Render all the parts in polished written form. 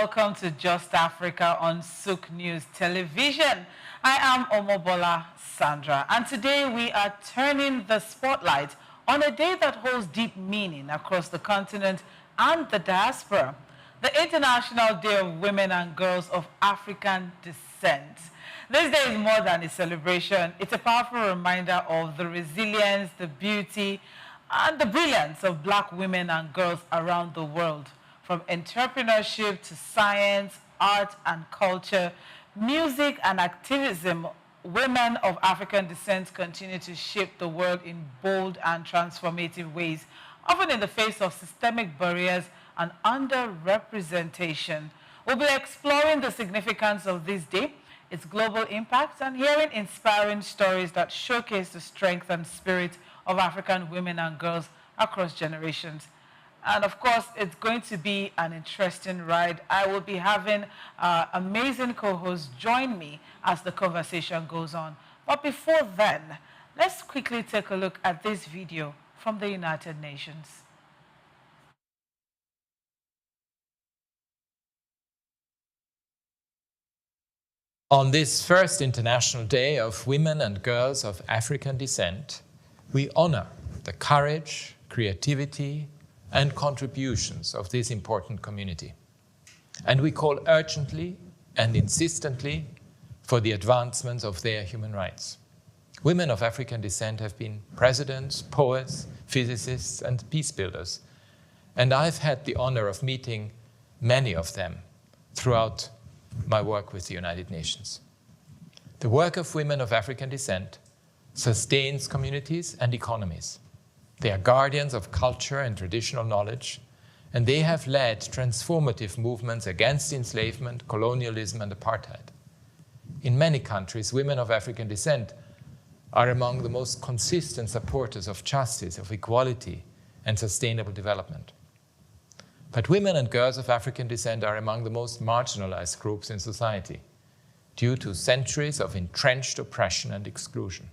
welcome to Just Africa on SOUQ News Television. I am Omobola Sandra, and today we are turning the spotlight on a day that holds deep meaning across the continent and the diaspora, the International Day of Women and Girls of African Descent. This day is more than a celebration. It's a powerful reminder of the resilience, the beauty, and the brilliance of Black women and girls around the world. From entrepreneurship to science, art and culture, music and activism, women of African descent continue to shape the world in bold and transformative ways, often in the face of systemic barriers and underrepresentation. We'll be exploring the significance of this day, its global impact, and hearing inspiring stories that showcase the strength and spirit of African women and girls across generations. And of course, it's going to be an interesting ride. I will be having amazing co-hosts join me as the conversation goes on. But before then, let's quickly take a look at this video from the United Nations. On this first International Day of Women and Girls of African Descent, we honor the courage, creativity, and contributions of this important community. And we call urgently and insistently for the advancement of their human rights. Women of African descent have been presidents, poets, physicists, and peace builders. And I've had the honor of meeting many of them throughout my work with the United Nations. The work of women of African descent sustains communities and economies. They are guardians of culture and traditional knowledge, and they have led transformative movements against enslavement, colonialism, and apartheid. In many countries, women of African descent are among the most consistent supporters of justice, of equality, and sustainable development. But women and girls of African descent are among the most marginalized groups in society due to centuries of entrenched oppression and exclusion.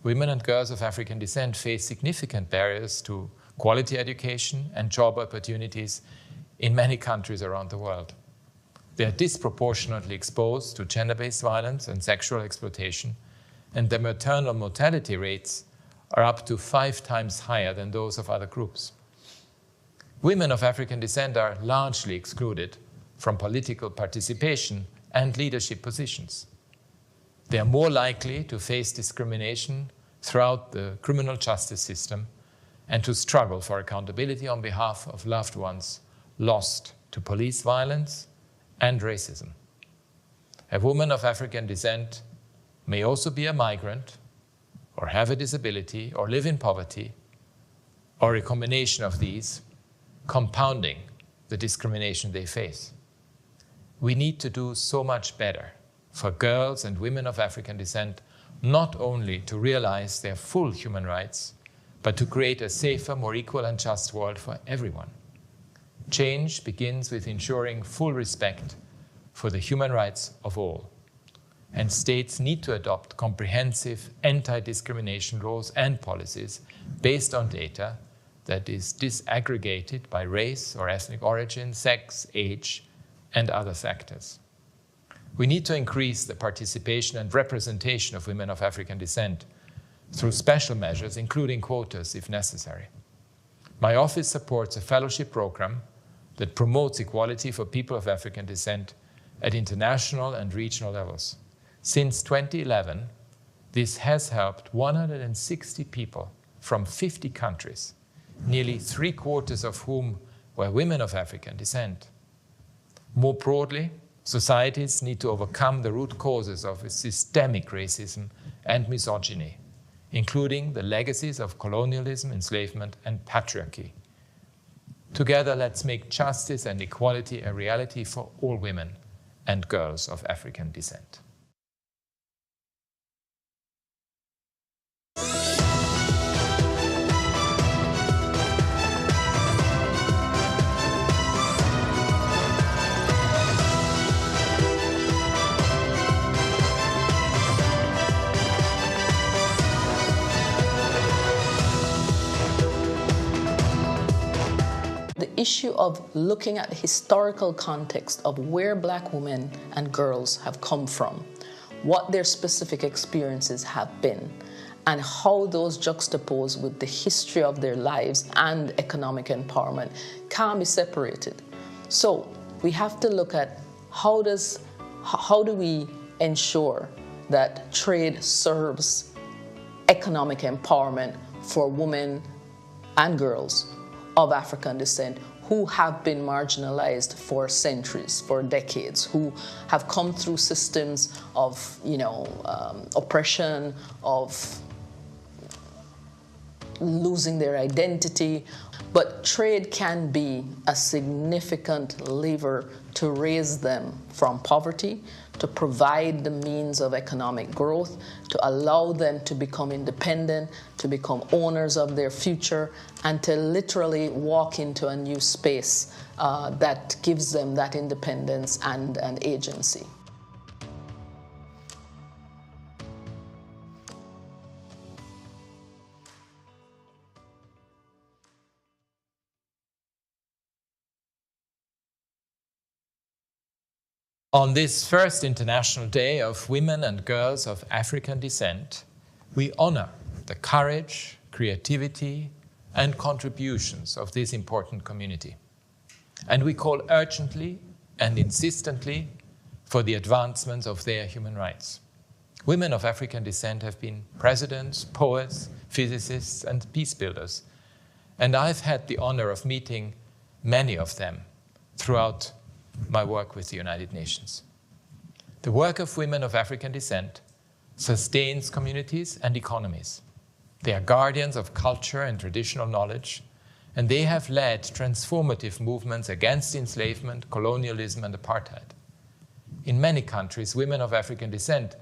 Women and girls of African descent face significant barriers to quality education and job opportunities in many countries around the world. They are disproportionately exposed to gender-based violence and sexual exploitation, and their maternal mortality rates are up to 5 times higher than those of other groups. Women of African descent are largely excluded from political participation and leadership positions. They are more likely to face discrimination throughout the criminal justice system and to struggle for accountability on behalf of loved ones lost to police violence and racism. A woman of African descent may also be a migrant, or have a disability, or live in poverty, or a combination of these, compounding the discrimination they face. We need to do so much better for girls and women of African descent, not only to realize their full human rights, but to create a safer, more equal and just world for everyone. Change begins with ensuring full respect for the human rights of all. And states need to adopt comprehensive anti-discrimination laws and policies based on data that is disaggregated by race or ethnic origin, sex, age, and other factors. We need to increase the participation and representation of women of African descent through special measures, including quotas if necessary. My office supports a fellowship program that promotes equality for people of African descent at international and regional levels. Since 2011, this has helped 160 people from 50 countries, nearly 3/4 of whom were women of African descent. More broadly, societies need to overcome the root causes of systemic racism and misogyny, including the legacies of colonialism, enslavement, and patriarchy. Together, let's make justice and equality a reality for all women and girls of African descent. issue of looking at the historical context of where Black women and girls have come from, what their specific experiences have been, and how those juxtapose with the history of their lives and economic empowerment can't be separated. So we have to look at how do we ensure that trade serves economic empowerment for women and girls of African descent who have been marginalized for centuries, for decades, who have come through systems of, oppression, of losing their identity. But trade can be a significant lever to raise them from poverty, to provide the means of economic growth, to allow them to become independent, to become owners of their future, and to literally walk into a new space that gives them that independence and agency. On this first International Day of Women and Girls of African Descent, we honor the courage, creativity, and contributions of this important community. And we call urgently and insistently for the advancement of their human rights. Women of African descent have been presidents, poets, physicists, and peace builders. And I've had the honor of meeting many of them throughout my work with the United Nations. The work of women of African descent sustains communities and economies. They are guardians of culture and traditional knowledge, and they have led transformative movements against enslavement, colonialism, and apartheid. In many countries, women of African descent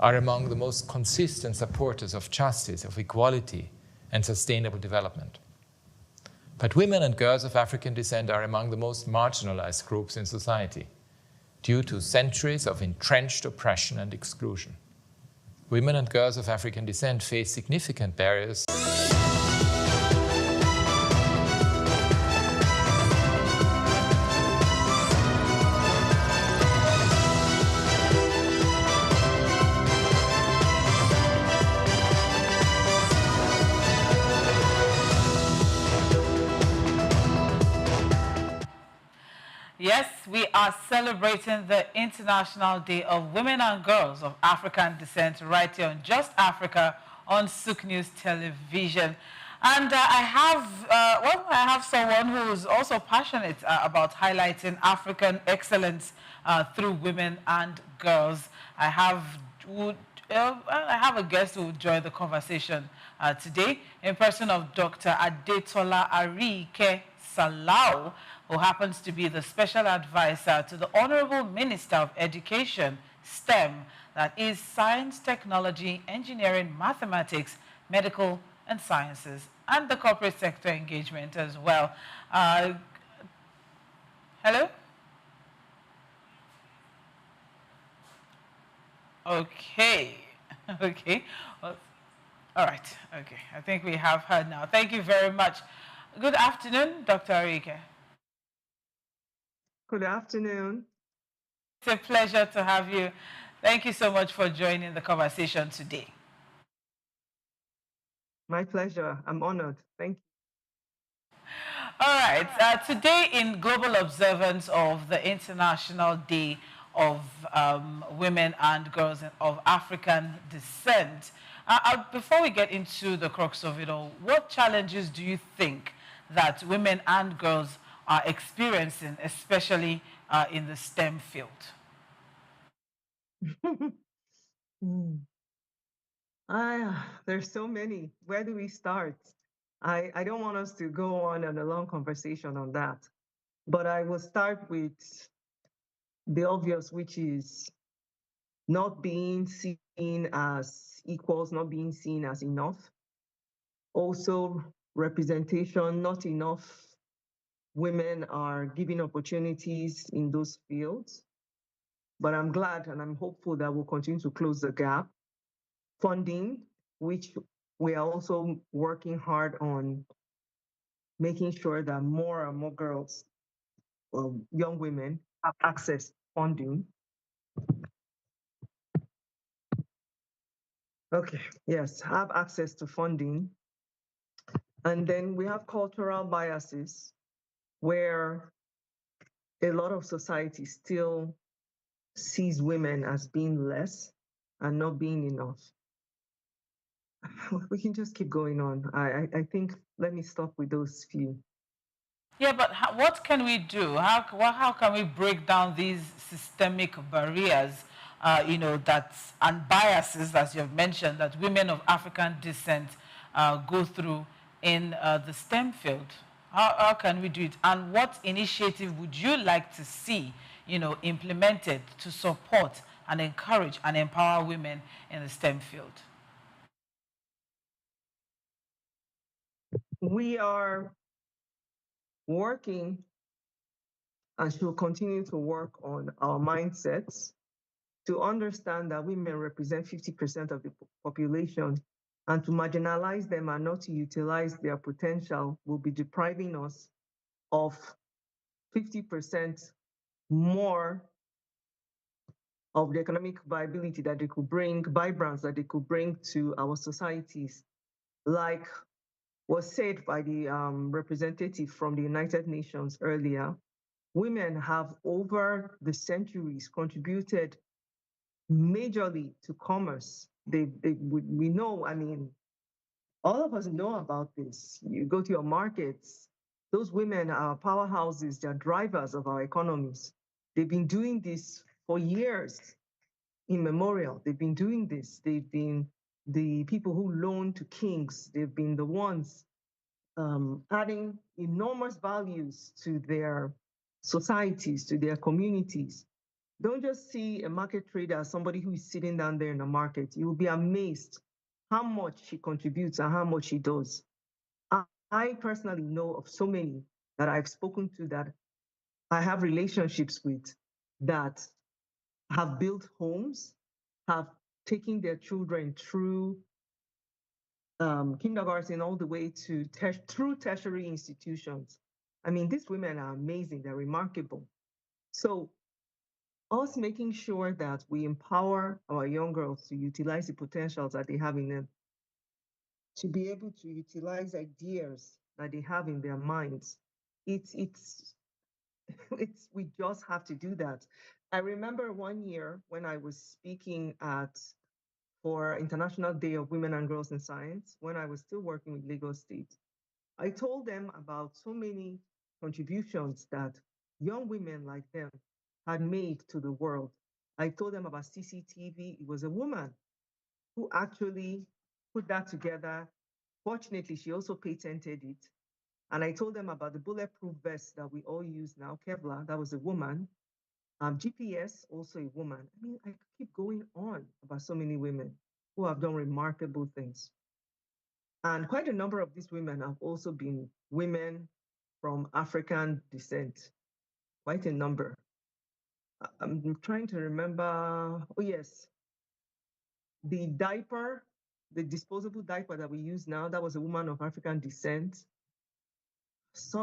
are among the most consistent supporters of justice, of equality, and sustainable development. But women and girls of African descent are among the most marginalized groups in society due to centuries of entrenched oppression and exclusion. Women and girls of African descent face significant barriers. Yes, we are celebrating the International Day of Women and Girls of African Descent right here on Just Africa on SOUQ News Television. And I have someone who is also passionate about highlighting African excellence through women and girls. I have a guest who will join the conversation today in person of Dr. Adetola Arike Salau, who happens to be the special advisor to the Honorable Minister of Education, STEM, that is Science, Technology, Engineering, Mathematics, Medical, and Sciences, and the corporate sector engagement as well. Hello? Okay. Okay. Well, all right. Okay. I think we have her now. Thank you very much. Good afternoon, Dr. Arike. Good afternoon. It's a pleasure to have you. Thank you so much for joining the conversation today. My pleasure. I'm honored. Thank you. All right. Today, in global observance of the International Day of Women and Girls of African Descent, before we get into the crux of it all, what challenges do you think that women and girls are experiencing, especially in the STEM field? There's so many. Where do we start? I don't want us to go on a long conversation on that, but I will start with the obvious, which is not being seen as equals, not being seen as enough. Also, representation, not enough women are given opportunities in those fields. But I'm glad and I'm hopeful that we'll continue to close the gap. Funding, which we are also working hard on making sure that more and more girls, young women, have access to funding. Okay, yes, have access to funding. And then we have cultural biases where a lot of society still sees women as being less and not being enough. We can just keep going on. I think, let me stop with those few. Yeah, but what can we do? How can we break down these systemic barriers, and biases, as you've mentioned, that women of African descent go through in the STEM field? How can we do it? And what initiative would you like to see, implemented to support and encourage and empower women in the STEM field? We are working and should continue to work on our mindsets to understand that women represent 50% of the population, and to marginalize them and not to utilize their potential will be depriving us of 50% more of the economic viability that they could bring, vibrance that they could bring to our societies. Like was said by the representative from the United Nations earlier, women have over the centuries contributed majorly to commerce. We know, I mean, all of us know about this. You go to your markets, those women are powerhouses, they're drivers of our economies. They've been doing this for years immemorial. They've been doing this. They've been the people who loan to kings. They've been the ones adding enormous values to their societies, to their communities. Don't just see a market trader as somebody who is sitting down there in the market. You will be amazed how much she contributes and how much she does. I personally know of so many that I've spoken to, that I have relationships with, that have built homes, have taken their children through kindergarten all the way to through tertiary institutions. I mean, these women are amazing, they're remarkable. So us making sure that we empower our young girls to utilize the potentials that they have in them, to be able to utilize ideas that they have in their minds. It's we just have to do that. I remember one year when I was speaking for International Day of Women and Girls in Science, when I was still working with Lagos State. I told them about so many contributions that young women like them had made to the world. I told them about CCTV. It was a woman who actually put that together. Fortunately, she also patented it. And I told them about the bulletproof vest that we all use now, Kevlar. That was a woman. GPS, also a woman. I mean, I could keep going on about so many women who have done remarkable things. And quite a number of these women have also been women from African descent, quite a number. I'm trying to remember, oh yes, the diaper, the disposable diaper that we use now, that was a woman of African descent.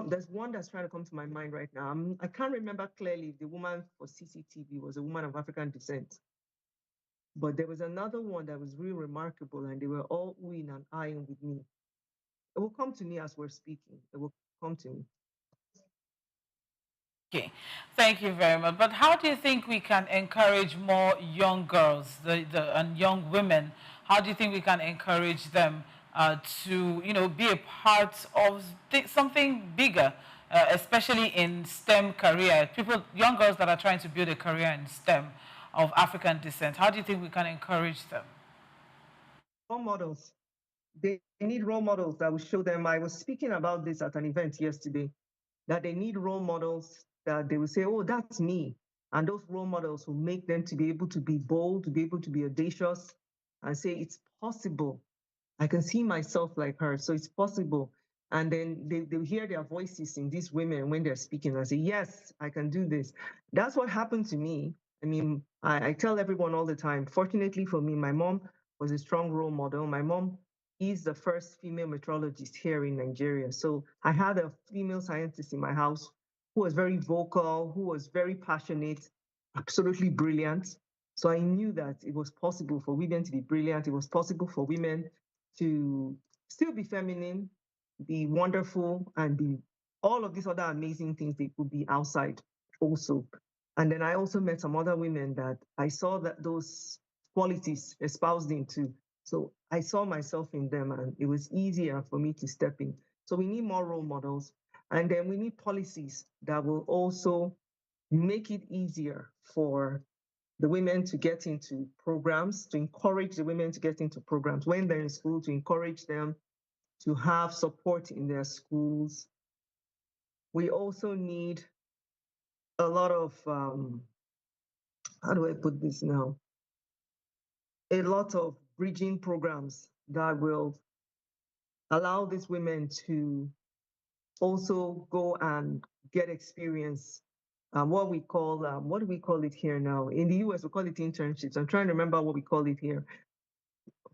There's one that's trying to come to my mind right now. I can't remember clearly if the woman for CCTV was a woman of African descent. But there was another one that was really remarkable, and they were all oohing and eyeing with me. It will come to me as we're speaking. It will come to me. Okay, thank you very much. But how do you think we can encourage more young girls and young women? How do you think we can encourage them to, be a part of something bigger, especially in STEM career? Young girls that are trying to build a career in STEM of African descent. How do you think we can encourage them? Role models. They need role models that will show them. I was speaking about this at an event yesterday, that they need role models that they will say, oh, that's me. And those role models will make them to be able to be bold, to be able to be audacious and say, it's possible. I can see myself like her, so it's possible. And then they'll hear their voices in these women when they're speaking and say, yes, I can do this. That's what happened to me. I mean, I tell everyone all the time, fortunately for me, my mom was a strong role model. My mom, is the first female meteorologist here in Nigeria. So I had a female scientist in my house who was very vocal, who was very passionate, absolutely brilliant. So I knew that it was possible for women to be brilliant. It was possible for women to still be feminine, be wonderful, and be all of these other amazing things they could be outside also. And then I also met some other women that I saw that those qualities espoused into. So I saw myself in them, and it was easier for me to step in. So we need more role models. And then we need policies that will also make it easier for the women to get into programs, to encourage the women to get into programs when they're in school, to encourage them to have support in their schools. We also need a lot of, how do I put this now? A lot of bridging programs that will allow these women to also go and get experience. What do we call it here now? In the US, we call it internships. I'm trying to remember what we call it here.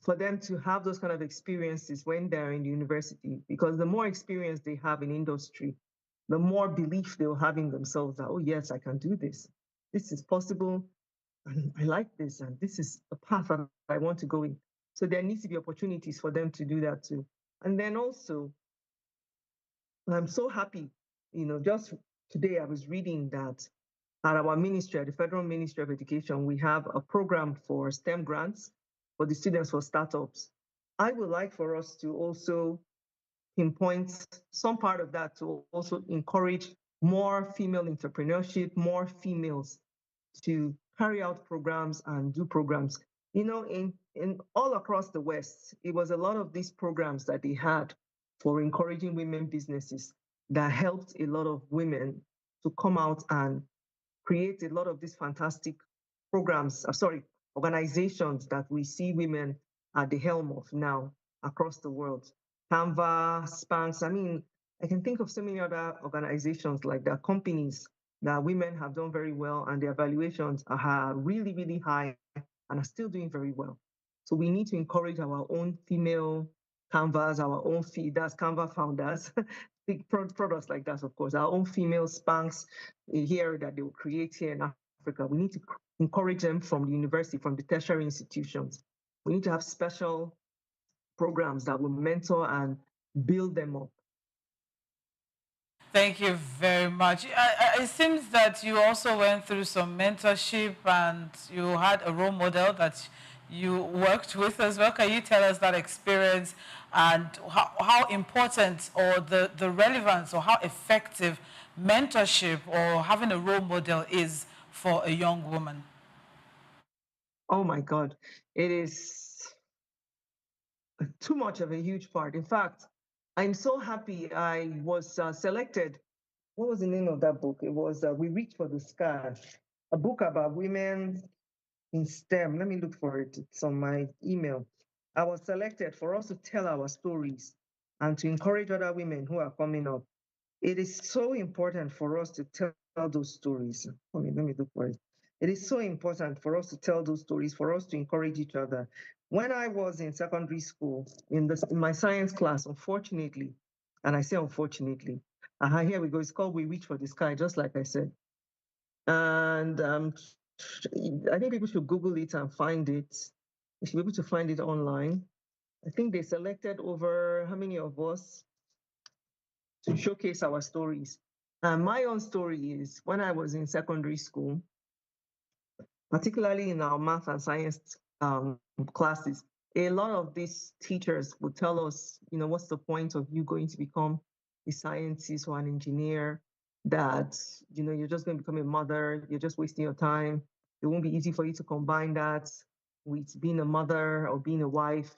For them to have those kind of experiences when they're in the university, because the more experience they have in industry, the more belief they'll have in themselves that, oh, yes, I can do this. This is possible. And I like this. And this is a path that I want to go in. So there needs to be opportunities for them to do that too. And then also, I'm so happy, just today I was reading that at our ministry, at the Federal Ministry of Education, we have a program for STEM grants for the students for startups. I would like for us to also pinpoint some part of that to also encourage more female entrepreneurship, more females to carry out programs and do programs. In all across the West, it was a lot of these programs that they had for encouraging women businesses that helped a lot of women to come out and create a lot of these fantastic programs, organizations that we see women at the helm of now across the world. Canva, Spanx, I can think of so many other organizations like that, companies that women have done very well and their valuations are really, really high and are still doing very well. So we need to encourage our own female Canvas, our own that's Canva founders, big products like that, of course, our own female Spanx here that they will create here in Africa. We need to encourage them from the university, from the tertiary institutions. We need to have special programs that will mentor and build them up. Thank you very much. It seems that you also went through some mentorship and you had a role model that you worked with as well. Can you tell us that experience and how important or the relevance or how effective mentorship or having a role model is for a young woman? Oh my God, it is too much of a huge part. In fact, I'm so happy I was selected. What was the name of that book? It was We Reach for the Sky, a book about women in STEM. Let me look for it. It's on my email. I was selected for us to tell our stories and to encourage other women who are coming up. It is so important for us to tell those stories. Let me look for it. It is so important for us to tell those stories, for us to encourage each other. When I was in secondary school, in my science class, unfortunately, and I say unfortunately, here we go. It's called We Reach for the Sky, just like I said. And I think people should Google it and find it. You should be able to find it online. I think they selected over how many of us to showcase our stories. And my own story is when I was in secondary school, particularly in our math and science classes, a lot of these teachers would tell us, what's the point of you going to become a scientist or an engineer, that, you're just going to become a mother, you're just wasting your time. It won't be easy for you to combine that with being a mother or being a wife.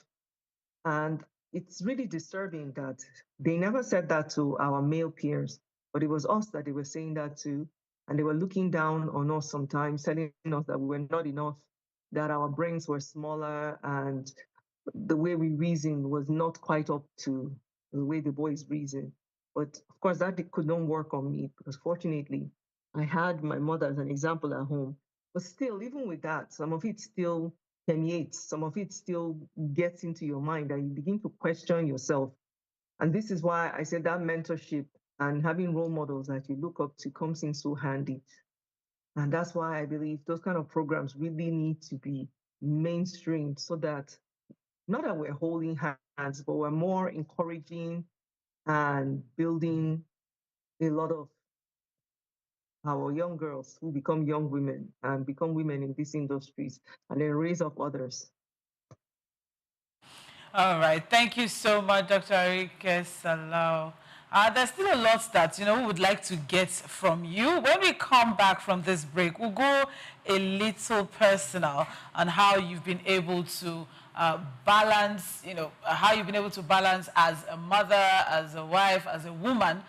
And it's really disturbing that they never said that to our male peers, but it was us that they were saying that to. And they were looking down on us sometimes, telling us that we were not enough, that our brains were smaller, and the way we reason was not quite up to the way the boys reason. But of course, that could not work on me because fortunately, I had my mother as an example at home. But still, even with that, some of it still permeates, some of it still gets into your mind, and you begin to question yourself. And this is why I said that mentorship and having role models that you look up to comes in so handy. And that's why I believe those kind of programs really need to be mainstreamed, so that not that we're holding hands, but we're more encouraging and building a lot of our young girls who become young women and become women in these industries, and then raise up others. All right. Thank you so much, Dr. Arike Salau. There's still a lot that, we would like to get from you. When we come back from this break, we'll go a little personal on how you've been able to balance, how you've been able to balance as a mother, as a wife, as a woman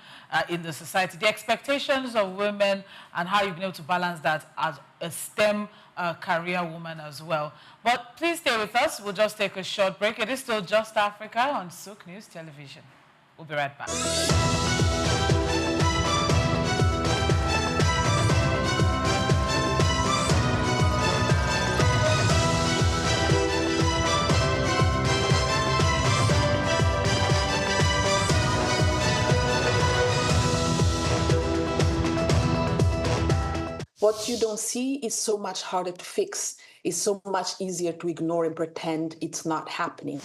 in the society, the expectations of women, and how you've been able to balance that as a STEM career woman as well. But please stay with us. We'll just take a short break. It is still Just Africa on SOUQ News Television. We'll be right back. What you don't see is so much harder to fix. It's so much easier to ignore and pretend it's not happening.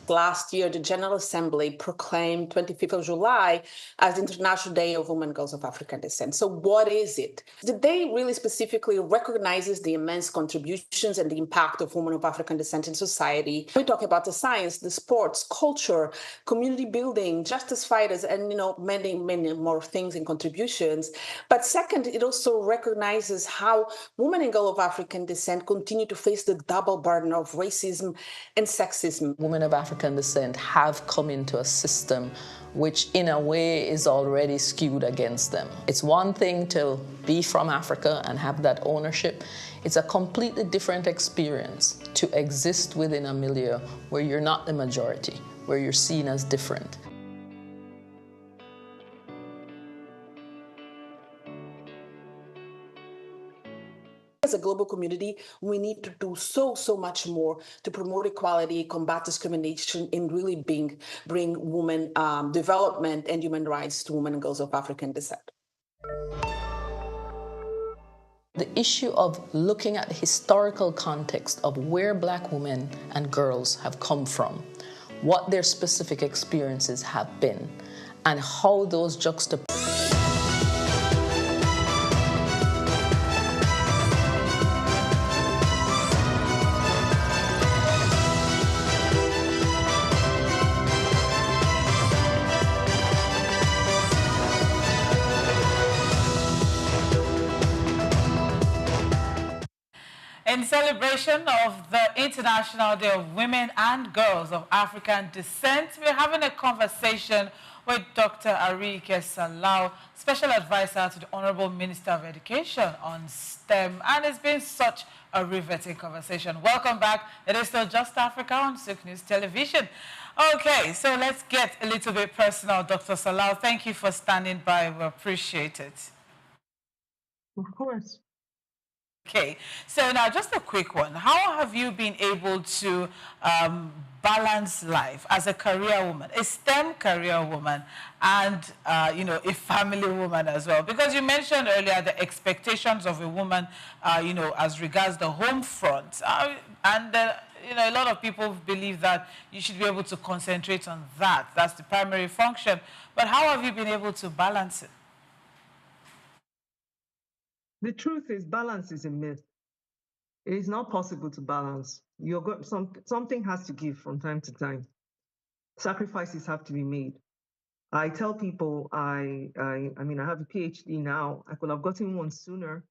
Last year, the General Assembly proclaimed 25th of July as the International Day of Women and Girls of African Descent. So what is it? The day really specifically recognizes the immense contributions and the impact of women of African descent in society. We talk about the science, the sports, culture, community building, justice fighters, and many, many more things and contributions. But second, it also recognizes how women and girls of African descent continue to face the double burden of racism and sexism. Women of African descent have come into a system which in a way is already skewed against them. It's one thing to be from Africa and have that ownership. It's a completely different experience to exist within a milieu where you're not the majority, where you're seen as different. As a global community, we need to do so much more to promote equality, combat discrimination, and really bring women development and human rights to women and girls of African descent. The issue of looking at the historical context of where Black women and girls have come from, what their specific experiences have been, and how those juxtapose. In celebration of the International Day of Women and Girls of African Descent, we're having a conversation with Dr. Arike Salau, Special Advisor to the Honorable Minister of Education on STEM. And it's been such a riveting conversation. Welcome back. It is still Just Africa on SOUQ News Television. Okay, so let's get a little bit personal, Dr. Salau. Thank you for standing by. We appreciate it. Of course. Okay, so now just a quick one. How have you been able to balance life as a career woman, a STEM career woman, and a family woman as well? Because you mentioned earlier the expectations of a woman, as regards the home front, and a lot of people believe that you should be able to concentrate on that. That's the primary function. But how have you been able to balance it? The truth is, balance is a myth. It is not possible to balance. Something has to give from time to time. Sacrifices have to be made. I tell people, I have a PhD now. I could have gotten one sooner,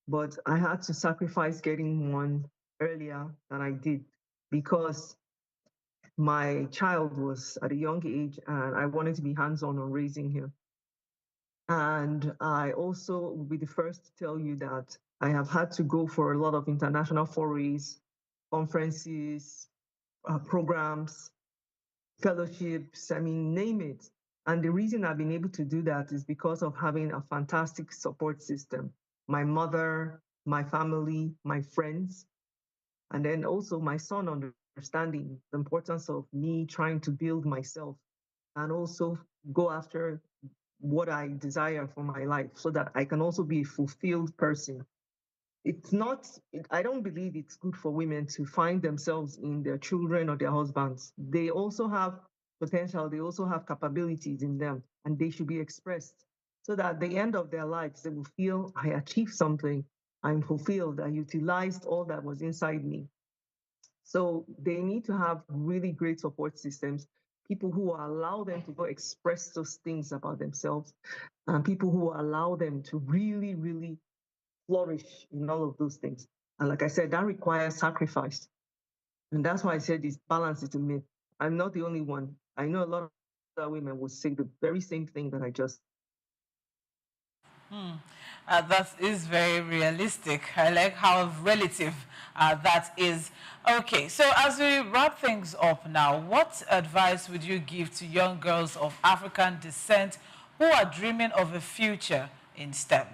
but I had to sacrifice getting one earlier than I did because my child was at a young age and I wanted to be hands-on on raising him. And I also will be the first to tell you that I have had to go for a lot of international forays, conferences, programs, fellowships, name it. And the reason I've been able to do that is because of having a fantastic support system. My mother, my family, my friends. And then also my son understanding the importance of me trying to build myself and also go after what I desire for my life so that I can also be a fulfilled person. It's not, I don't believe it's good for women to find themselves in their children or their husbands. They also have potential, they also have capabilities in them, and they should be expressed so that at the end of their lives, they will feel, I achieved something, I'm fulfilled, I utilized all that was inside me. So they need to have really great support systems, people who will allow them to go express those things about themselves, and people who will allow them to really, really flourish in all of those things. And like I said, that requires sacrifice. And that's why I said this balance is a myth. I'm not the only one. I know a lot of other women will say the very same thing that I just. That is very realistic. I like how relative that is. Okay, so as we wrap things up now, what advice would you give to young girls of African descent who are dreaming of a future in STEM?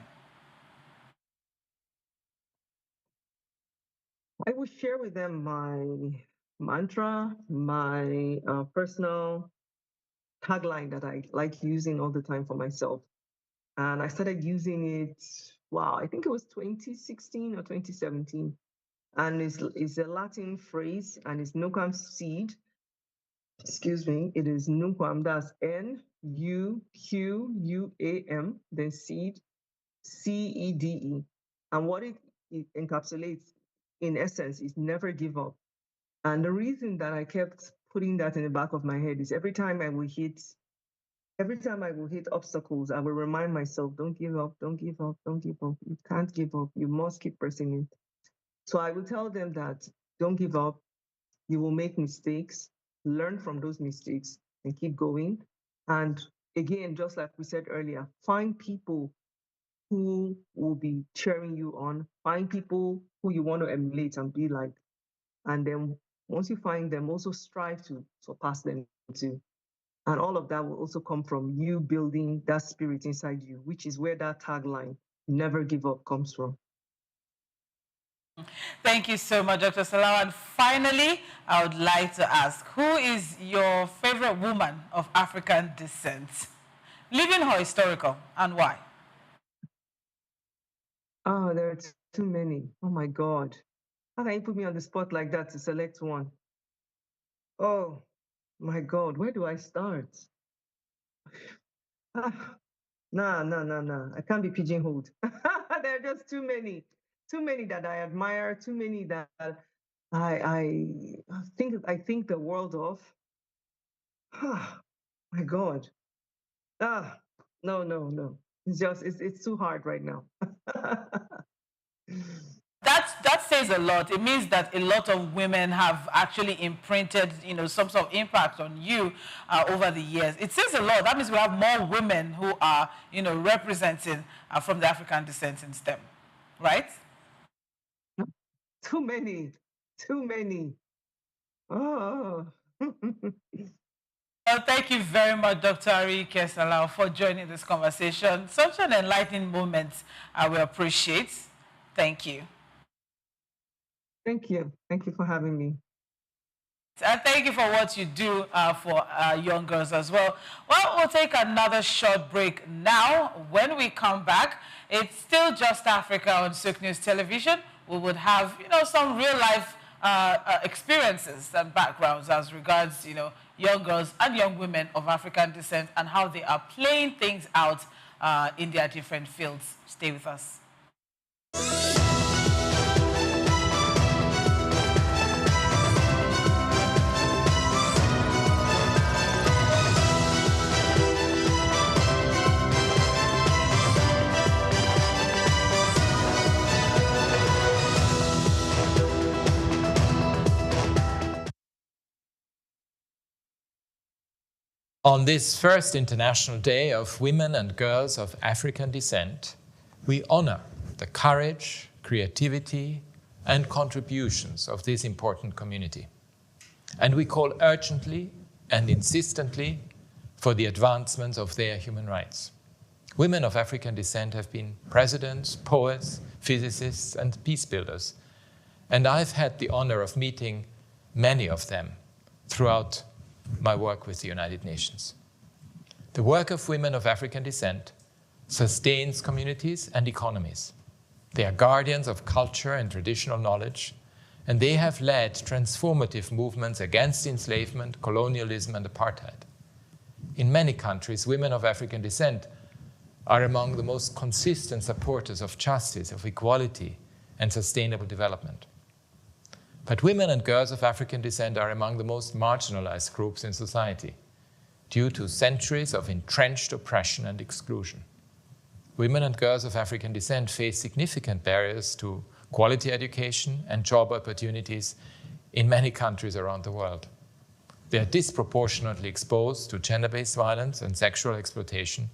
I will share with them my mantra, my personal tagline that I like using all the time for myself. And I started using it, wow, I think it was 2016 or 2017. And it's a Latin phrase, and it's Nuquam seed. Excuse me, it is Nuquam, that's Nuquam, then seed, CEDE. And what it encapsulates, in essence, is never give up. And the reason that I kept putting that in the back of my head is every time I will hit obstacles, I will remind myself, don't give up, don't give up, don't give up. You can't give up. You must keep pressing it. So I will tell them that don't give up. You will make mistakes, learn from those mistakes and keep going. And again, just like we said earlier, find people who will be cheering you on, find people who you want to emulate and be like. And then once you find them, also strive to surpass them too. And all of that will also come from you building that spirit inside you, which is where that tagline, never give up, comes from. Thank you so much, Dr. Salawa. And finally, I would like to ask, who is your favorite woman of African descent? Living or historical, and why? Oh, there are too many. Oh my God. How can you put me on the spot like that to select one? Oh my God, where do I start? No. I can't be pigeonholed. There are just too many that I admire, too many that I think the world of. My God. No. It's too hard right now. That says a lot. It means that a lot of women have actually imprinted, some sort of impact on you over the years. It says a lot. That means we have more women who are, represented from the African descent in STEM, right? Too many. Oh. Well, thank you very much, Dr. Arike Salawa, for joining this conversation. Such an enlightening moment I will appreciate. Thank you. Thank you. Thank you for having me. And thank you for what you do for young girls as well. Well, we'll take another short break now. When we come back, it's still Just Africa on SOUQ News Television. We would have, some real-life experiences and backgrounds as regards, young girls and young women of African descent and how they are playing things out in their different fields. Stay with us. On this first International Day of Women and Girls of African Descent, we honor the courage, creativity, and contributions of this important community. And we call urgently and insistently for the advancement of their human rights. Women of African descent have been presidents, poets, physicists, and peace builders. and I've had the honor of meeting many of them throughout my work with the United Nations. The work of women of African descent sustains communities and economies. They are guardians of culture and traditional knowledge, and they have led transformative movements against enslavement, colonialism, and apartheid. In many countries, women of African descent are among the most consistent supporters of justice, of equality, and sustainable development. But women and girls of African descent are among the most marginalized groups in society due to centuries of entrenched oppression and exclusion. Women and girls of African descent face significant barriers to quality education and job opportunities in many countries around the world. They are disproportionately exposed to gender-based violence and sexual exploitation,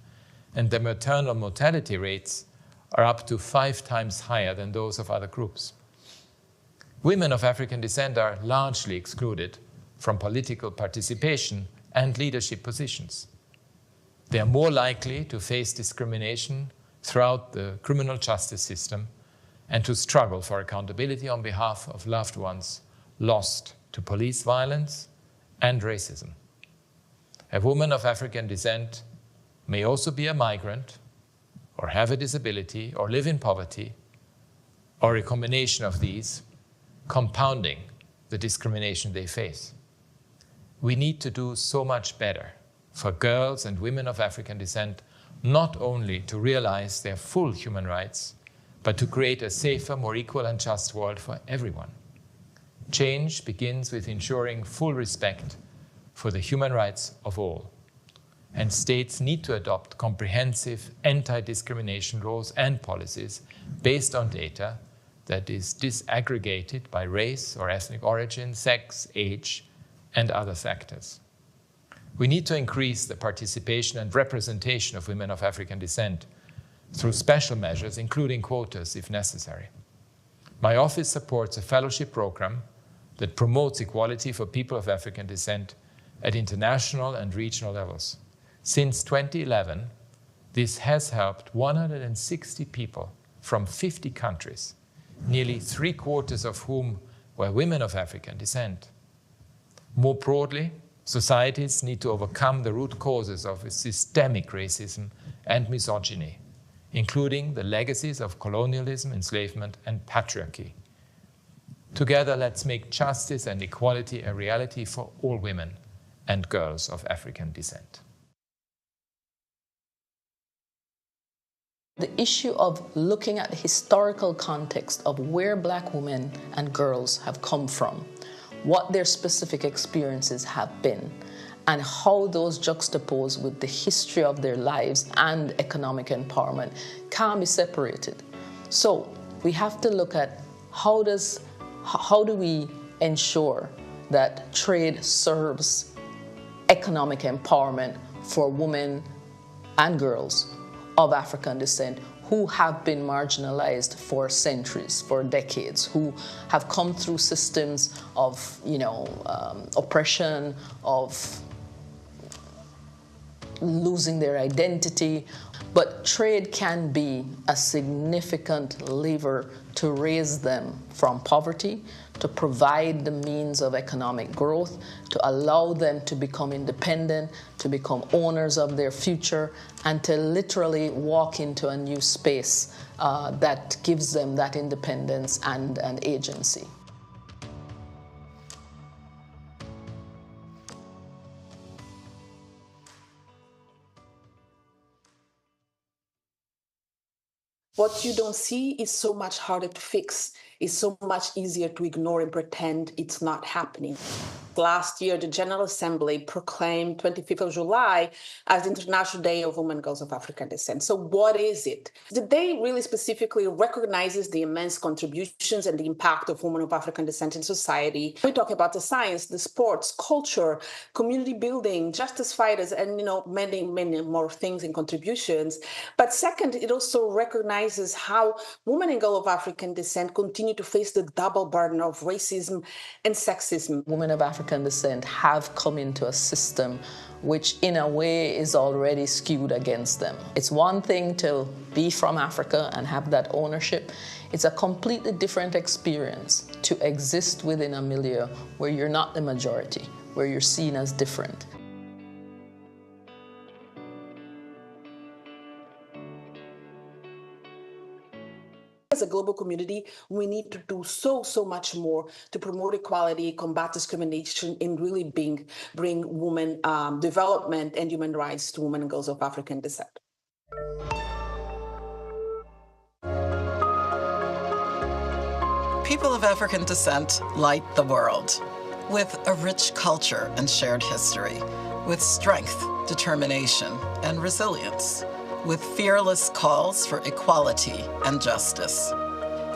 and their maternal mortality rates are up to 5 times higher than those of other groups. Women of African descent are largely excluded from political participation and leadership positions. They are more likely to face discrimination throughout the criminal justice system and to struggle for accountability on behalf of loved ones lost to police violence and racism. A woman of African descent may also be a migrant, or have a disability, or live in poverty, or a combination of these, compounding the discrimination they face. We need to do so much better for girls and women of African descent, not only to realize their full human rights, but to create a safer, more equal and just world for everyone. Change begins with ensuring full respect for the human rights of all. And states need to adopt comprehensive anti-discrimination laws and policies based on data that is disaggregated by race or ethnic origin, sex, age, and other factors. We need to increase the participation and representation of women of African descent through special measures, including quotas if necessary. My office supports a fellowship program that promotes equality for people of African descent at international and regional levels. Since 2011, this has helped 160 people from 50 countries, nearly 3/4 of whom were women of African descent. More broadly, societies need to overcome the root causes of systemic racism and misogyny, including the legacies of colonialism, enslavement, and patriarchy. Together, let's make justice and equality a reality for all women and girls of African descent. The issue of looking at the historical context of where Black women and girls have come from, what their specific experiences have been, and how those juxtapose with the history of their lives and economic empowerment can't be separated. So we have to look at how do we ensure that trade serves economic empowerment for women and girls of African descent who have been marginalized for centuries, for decades, who have come through systems of, oppression, of losing their identity. But trade can be a significant lever to raise them from poverty, to provide the means of economic growth, to allow them to become independent, to become owners of their future, and to literally walk into a new space that gives them that independence and agency. What you don't see is so much harder to fix. It's so much easier to ignore and pretend it's not happening. Last year, the General Assembly proclaimed 25th of July as the International Day of Women and Girls of African Descent. So what is it? The day really specifically recognizes the immense contributions and the impact of women of African descent in society. We talk about the science, the sports, culture, community building, justice fighters, and many, many more things and contributions. But second, it also recognizes how women and girls of African descent continue to face the double burden of racism and sexism. Women of African descent have come into a system which in a way is already skewed against them. It's one thing to be from Africa and have that ownership. It's a completely different experience to exist within a milieu where you're not the majority, where you're seen as different. As a global community, we need to do so much more to promote equality, combat discrimination, and really bring women development and human rights to women and girls of African descent. People of African descent light the world with a rich culture and shared history, with strength, determination, and resilience, with fearless calls for equality and justice.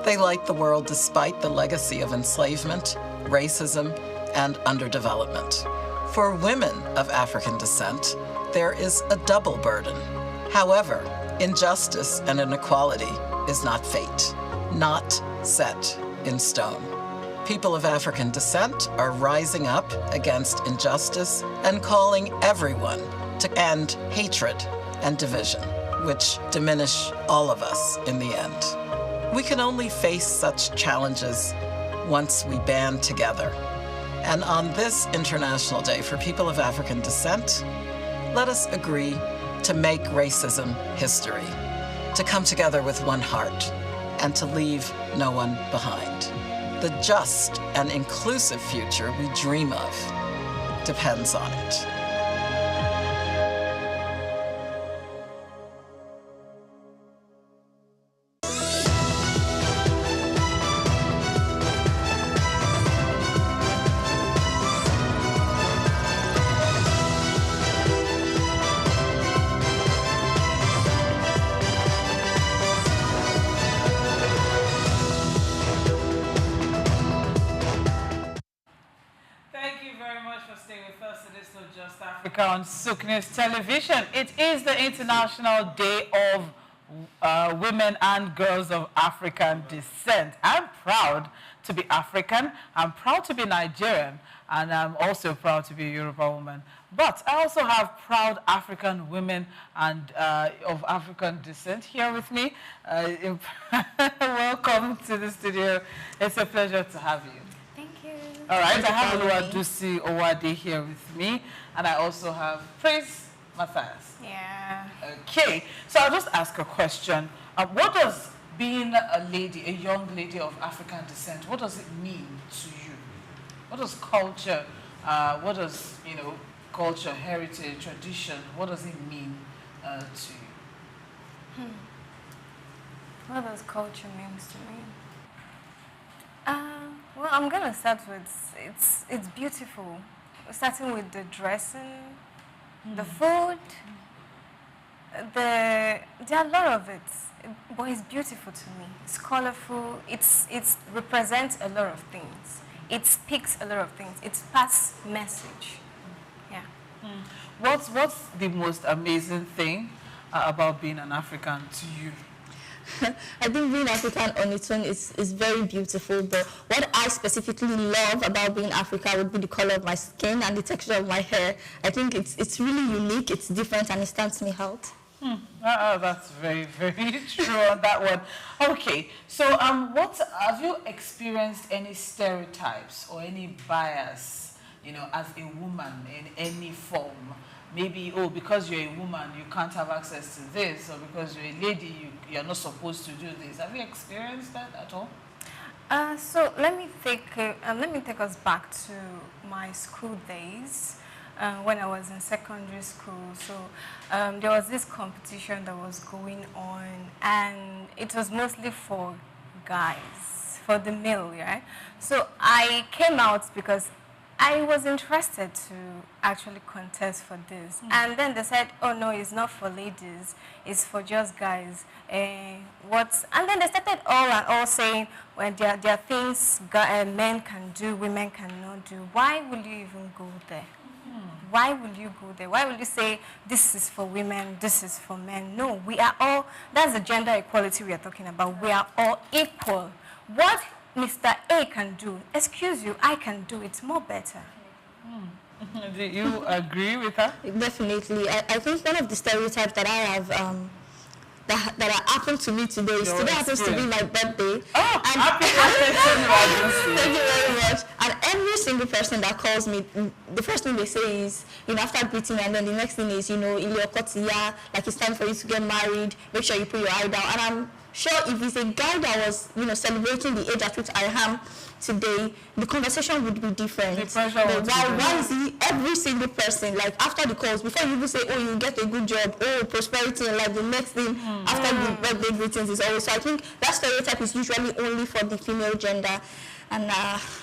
They light the world despite the legacy of enslavement, racism, and underdevelopment. For women of African descent, there is a double burden. However, injustice and inequality is not fate, not set in stone. People of African descent are rising up against injustice and calling everyone to end hatred and division, which diminish all of us in the end. We can only face such challenges once we band together. And on this International Day for People of African Descent, let us agree to make racism history, to come together with one heart, and to leave no one behind. The just and inclusive future we dream of depends on it. Africa on SOUQ News Television. It is the International Day of Women and Girls of African Descent. I'm proud to be African, I'm proud to be Nigerian, and I'm also proud to be a Yoruba woman. But I also have proud African women and of African descent here with me. Welcome to the studio. It's a pleasure to have you. All right, I have Oluwadusi Owade here with me, and I also have Praise Matthias. Yeah. Okay, so I'll just ask a question. What does being a lady, a young lady of African descent, what does it mean to you? What does culture, culture, heritage, tradition, what does it mean to you? What does culture mean to me? Well, I'm gonna start with it's beautiful. Starting with the dressing, the food, there are a lot of it, but it's beautiful to me. It's colorful. It represents a lot of things. It speaks a lot of things. It passes message. Yeah. What's the most amazing thing about being an African to you? I think being African on its own is very beautiful, but what I specifically love about being African would be the color of my skin and the texture of my hair. I think it's really unique, it's different, and it stands me out. That's very, very true on that one. Okay, so have you experienced any stereotypes or any bias, as a woman in any form? Maybe, because you're a woman, you can't have access to this, or because you're a lady, you're not supposed to do this. Have you experienced that at all? So let me take us back to my school days when I was in secondary school. So there was this competition that was going on, and it was mostly for guys, for the male, right? So I came out because I was interested to actually contest for this. And then they said, oh no, it's not for ladies, it's for just guys. And then they started all saying, well, there are things men can do, women cannot do. Why will you even go there? Why will you go there? Why will you say, this is for women, this is for men? No, we are all, that's the gender equality we are talking about. We are all equal. What Mr. A can do, excuse you, I can do it more better. Do you agree with her? Definitely. I think one of the stereotypes that I have that happened to me today. Today happens to be my birthday. Oh, and happy birthday to you. Thank you very much. And every single person that calls me, the first thing they say is, after greeting me, and then the next thing is, Iliokotia, like it's time for you to get married, make sure you put your eye down. And I'm sure if it's a guy that was, celebrating the age at which I am today, the conversation would be different. Why is he, every single person, like after the calls, before you even say, oh, you get a good job, oh, prosperity, and like the next thing after the birthday greetings is always, so I think that stereotype is usually only for the female gender. And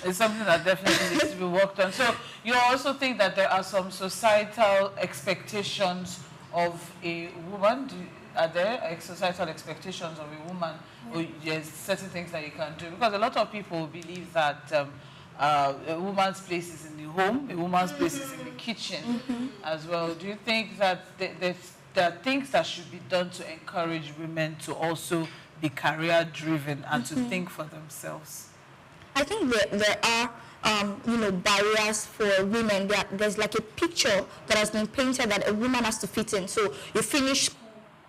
it's something that definitely needs to be worked on. So you also think that there are some societal expectations of a woman? Are there societal expectations of a woman? Or there's certain things that you can do? Because a lot of people believe that a woman's place is in the home, a woman's place is in the kitchen as well. Do you think that there are things that should be done to encourage women to also be career-driven and to think for themselves? I think there are, barriers for women. There's like a picture that has been painted that a woman has to fit in. So you finish school,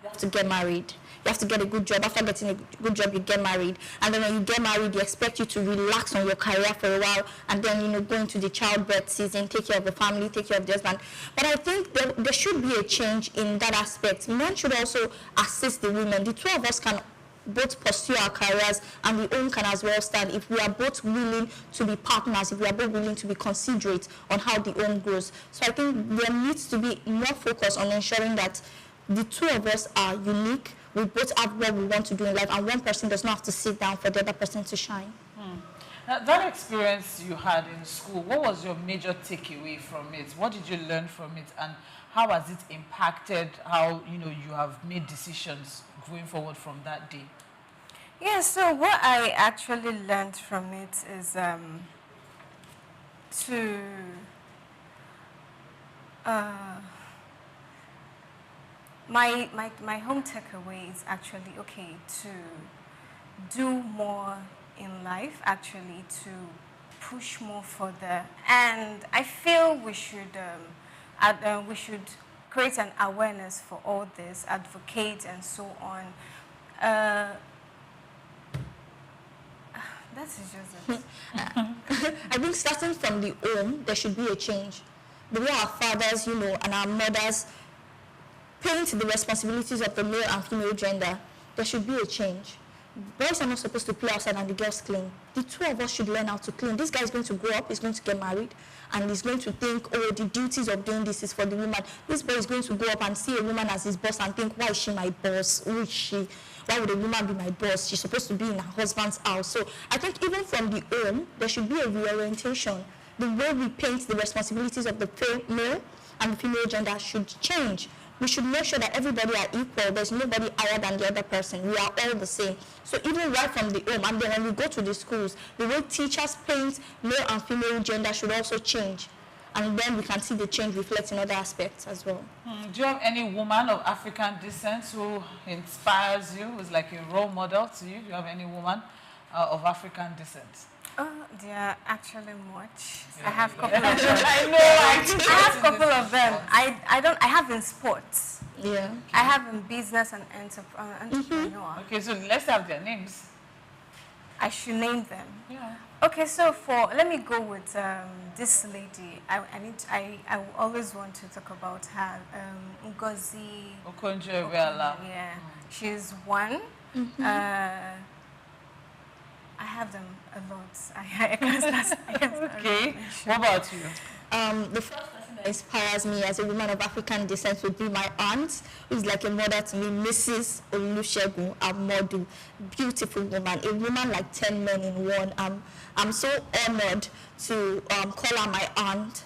you have to get married. You have to get a good job. After getting a good job, you get married. And then when you get married, they expect you to relax on your career for a while and then, go into the childbirth season, take care of the family, take care of the husband. But I think there should be a change in that aspect. Men should also assist the women. The two of us can both pursue our careers, and the home can as well stand if we are both willing to be partners, if we are both willing to be considerate on how the home grows. So I think there needs to be more focus on ensuring that the two of us are unique, we both have what we want to do in life, and one person does not have to sit down for the other person to shine. Now, that experience you had in school, what was your major takeaway from it? What did you learn from it, and how has it impacted how you have made decisions going forward from that day? Yeah, so what I actually learned from it is my home takeaway is actually to do more in life, actually to push more further, and I feel we should create an awareness for all this, advocate and so on. That is just it. I think starting from the home, there should be a change. The way our fathers, and our mothers paint the responsibilities of the male and female gender, there should be a change. Boys are not supposed to play outside and the girls clean. The two of us should learn how to clean. This guy is going to grow up, he's going to get married, and he's going to think, oh, the duties of doing this is for the woman. This boy is going to grow up and see a woman as his boss and think, why is she my boss? Who is she? Why would a woman be my boss? She's supposed to be in her husband's house. So I think even from the home, there should be a reorientation. The way we paint the responsibilities of the male and the female gender should change. We should make sure that everybody are equal. There's nobody higher than the other person. We are all the same. So even right from the home, and then when we go to the schools, the way teachers paint male and female gender should also change. And then we can see the change reflect in other aspects as well. Do you have any woman of African descent who inspires you, who's like a role model to you? Do you have any woman of African descent? There are actually much. Yeah. I have a couple of them. I know. I have a couple of them. I have in sports. Yeah. I have in business and entrepreneur. Okay, so let's have their names. I should name them. Yeah. Okay, so let me go with this lady. I always want to talk about her. Ngozi Okonjo-Iweala. Yeah, she's one. I have them a lot. I can't okay. What about you? The first person that inspires me as a woman of African descent would be my aunt, who's like a mother to me, Mrs. Olusegun Amodu. Beautiful woman, a woman like 10 men in one. I'm so honored to call her my aunt.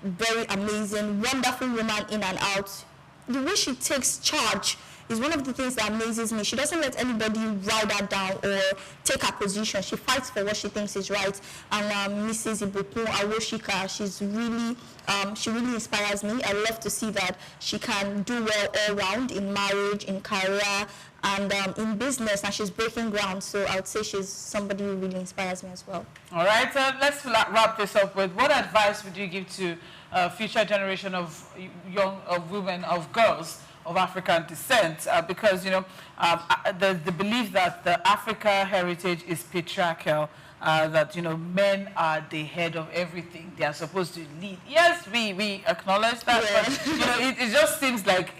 Very amazing, wonderful woman in and out. The way she takes charge is one of the things that amazes me. She doesn't let anybody ride her down or take her position. She fights for what she thinks is right. And Mrs. Ibukun Awoshika, she really inspires me. I love to see that she can do well all round in marriage, in career, and in business, and she's breaking ground. So I would say she's somebody who really inspires me as well. All right, let's wrap this up with what advice would you give to future generation of women, of girls, of African descent, because, you know, there's the belief that the Africa heritage is patriarchal, that, you know, men are the head of everything. They are supposed to lead. Yes, we acknowledge that, but, you know, it just seems like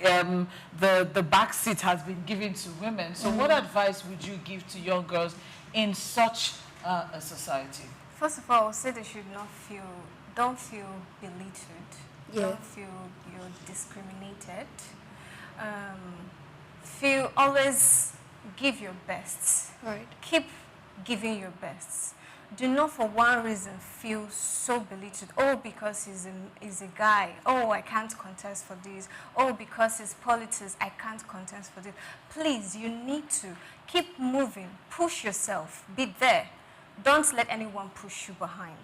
the back seat has been given to women. So what advice would you give to young girls in such a society? First of all, I would say they should not don't feel belittled. Yeah. Don't feel you're discriminated. Always give your best. Right. Keep giving your best. Do not for one reason feel so belittled. Oh, because he's a guy. Oh, I can't contest for this. Oh, because it's politics, I can't contest for this. Please, you need to keep moving. Push yourself. Be there. Don't let anyone push you behind.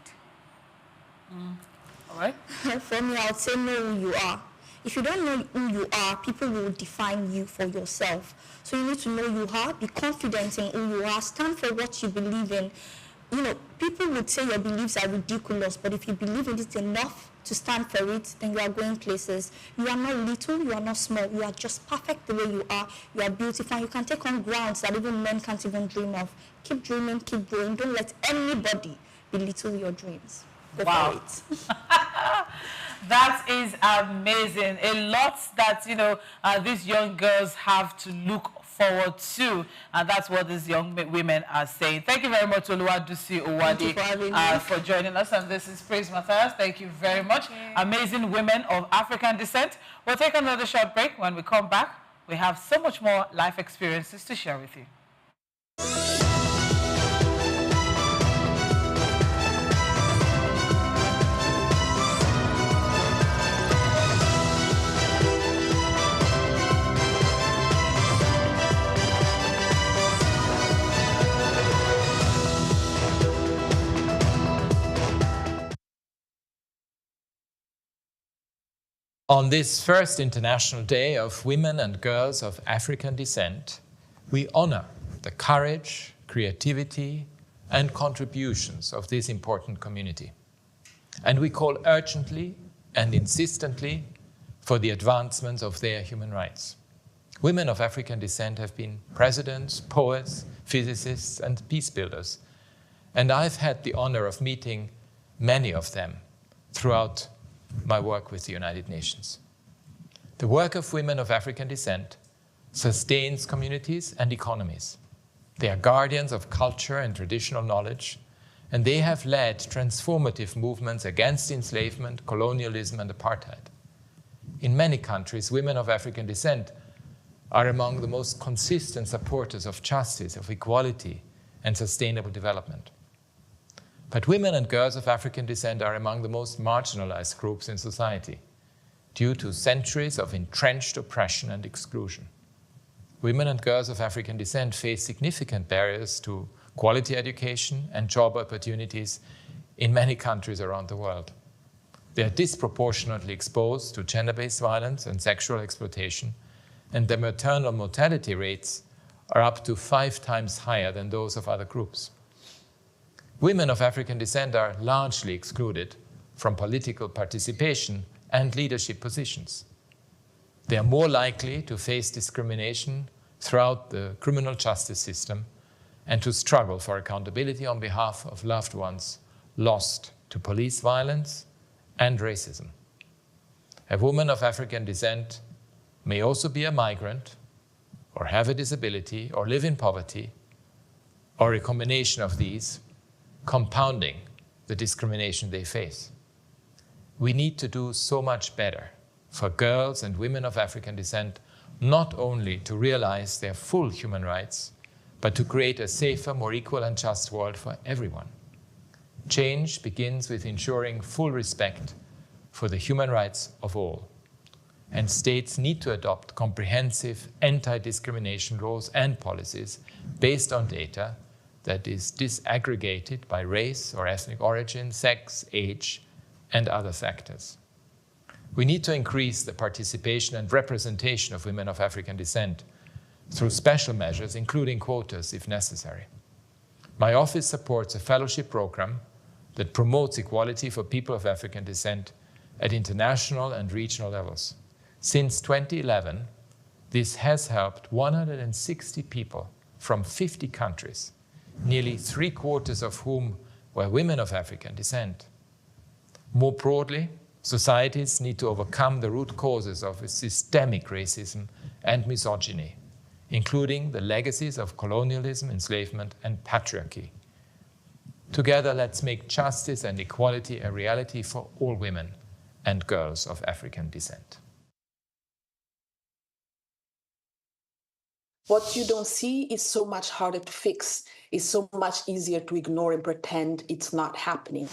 All right. For me, I would say know who you are. If you don't know who you are, people will define you for yourself. So you need to know who you are, be confident in who you are, stand for what you believe in. You know, people would say your beliefs are ridiculous, but if you believe in it enough to stand for it, then you are going places. You are not little, you are not small, you are just perfect the way you are. You are beautiful, and you can take on grounds that even men can't even dream of. Keep dreaming, keep growing. Don't let anybody belittle your dreams. Go for it. That is amazing. A lot that, you know, these young girls have to look forward to, and that's what these young women are saying. Thank you very much, Oluwadusi Owade, for joining us, and this is Praise Matthias. Thank you very much. Amazing women of African descent. We'll take another short break. When we come back, we have so much more life experiences to share with you. On this first International Day of Women and Girls of African Descent, we honor the courage, creativity, and contributions of this important community. And we call urgently and insistently for the advancement of their human rights. Women of African descent have been presidents, poets, physicists, and peace builders. And I've had the honor of meeting many of them throughout my work with the United Nations. The work of women of African descent sustains communities and economies. They are guardians of culture and traditional knowledge, and they have led transformative movements against enslavement, colonialism, and apartheid. In many countries, women of African descent are among the most consistent supporters of justice, of equality, and sustainable development. But women and girls of African descent are among the most marginalized groups in society due to centuries of entrenched oppression and exclusion. Women and girls of African descent face significant barriers to quality education and job opportunities in many countries around the world. They are disproportionately exposed to gender-based violence and sexual exploitation, and their maternal mortality rates are up to 5 times higher than those of other groups. Women of African descent are largely excluded from political participation and leadership positions. They are more likely to face discrimination throughout the criminal justice system and to struggle for accountability on behalf of loved ones lost to police violence and racism. A woman of African descent may also be a migrant, or have a disability, or live in poverty, or a combination of these, compounding the discrimination they face. We need to do so much better for girls and women of African descent, not only to realize their full human rights, but to create a safer, more equal and just world for everyone. Change begins with ensuring full respect for the human rights of all. And states need to adopt comprehensive anti-discrimination laws and policies based on data that is disaggregated by race or ethnic origin, sex, age, and other factors. We need to increase the participation and representation of women of African descent through special measures, including quotas if necessary. My office supports a fellowship program that promotes equality for people of African descent at international and regional levels. Since 2011, This has helped 160 people from 50 countries, nearly 3/4 of whom were women of African descent. More broadly, societies need to overcome the root causes of systemic racism and misogyny, including the legacies of colonialism, enslavement, and patriarchy. Together, let's make justice and equality a reality for all women and girls of African descent. What you don't see is so much harder to fix. It's so much easier to ignore and pretend it's not happening.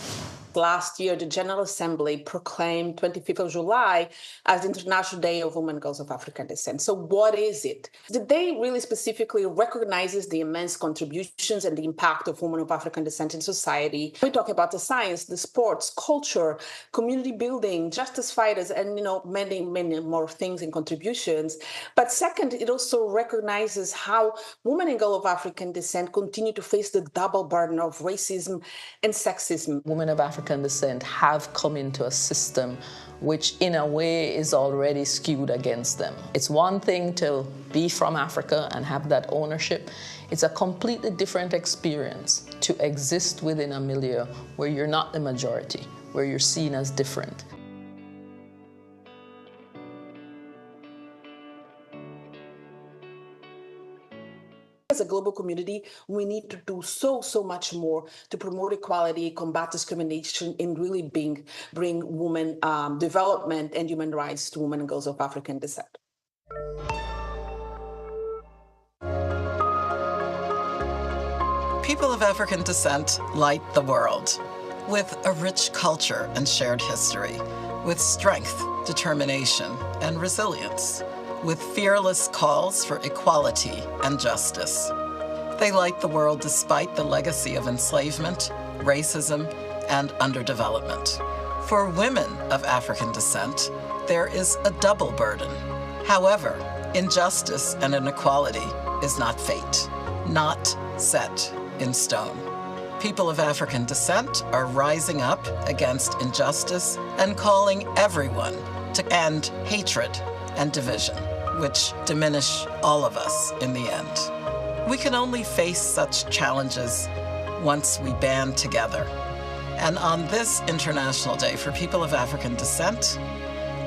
Last year, the General Assembly proclaimed 25th of July as the International Day of Women and Girls of African Descent. So what is it? The day really specifically recognizes the immense contributions and the impact of women of African descent in society. We talk about the science, the sports, culture, community building, justice fighters, and many, many more things and contributions. But second, it also recognizes how women and girls of African descent continue to face the double burden of racism and sexism. Women of African descent have come into a system which in a way is already skewed against them. It's one thing to be from Africa and have that ownership. It's a completely different experience to exist within a milieu where you're not the majority, where you're seen as different. As a global community, we need to do so much more to promote equality, combat discrimination, and really bring women development and human rights to women and girls of African descent. People of African descent light the world with a rich culture and shared history, with strength, determination, and resilience, with fearless calls for equality and justice. They light the world despite the legacy of enslavement, racism, and underdevelopment. For women of African descent, there is a double burden. However, injustice and inequality is not fate, not set in stone. People of African descent are rising up against injustice and calling everyone to end hatred and division, which diminish all of us in the end. We can only face such challenges once we band together. And on this International Day for People of African Descent,